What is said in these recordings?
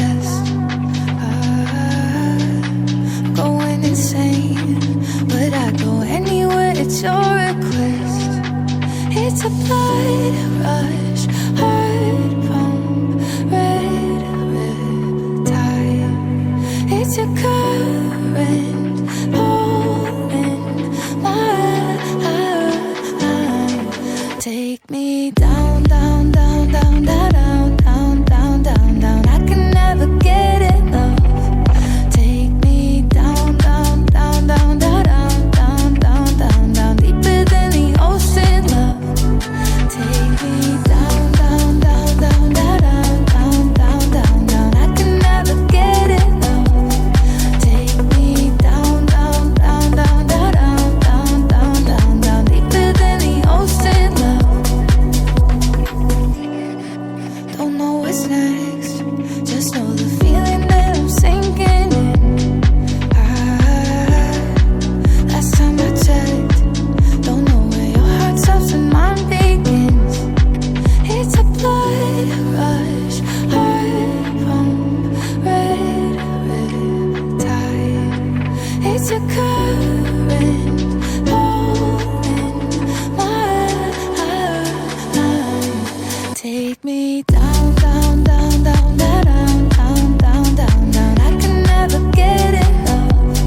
chest. I'm going insane, but I go anywhere at your request. It's a blood rush, heart pump, red riptide. It's a current pulling my mind. Take me down, down, down, down, down, down, down, down, down. I can never get enough. Take me down, down, down, down, down, down, down, down, down, deeper than the ocean, love. Take me down, down, down, down, down, down, down, down, down. I can never get enough. Take me down, down, down, down, down, down, down, down, down, deeper than the ocean, love. Don't know what's next, just know the feeling that I'm sinking in. Last time I checked, don't know where your heart stops and mine begins. It's a blood rush, heart pump, red riptide. It's a current pulling my mind. Take me down, down, down, down, down, down, down, down, down. I can never get enough.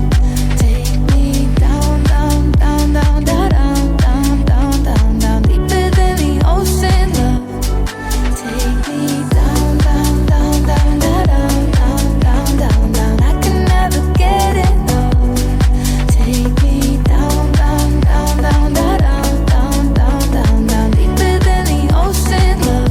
Take me down, down, down, down, down, down, down, down, down, deeper than the ocean, love. Take me down, down, down, down, down, down, down, down. I can never get enough. Take me down, down, down, down, down, down, down, down, deeper than the ocean, love.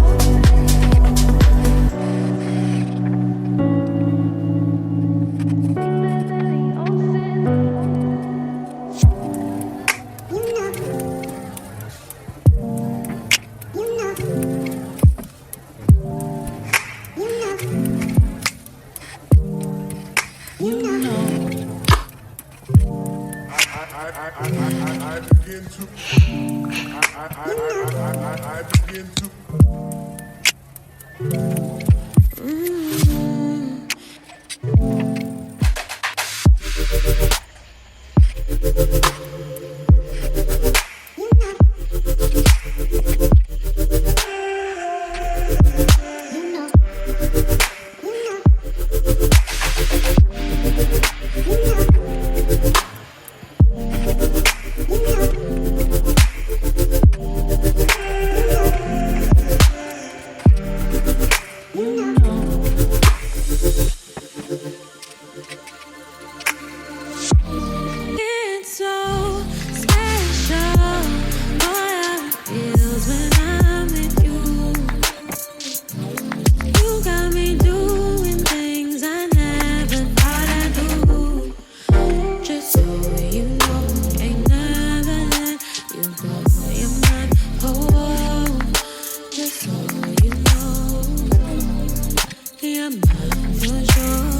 It's so special, boy, how it feels when I'm with you. You got me doing things I never thought I'd do. Just so you know, ain't never let you go. You're mine, oh, just so you know, you're mine for sure.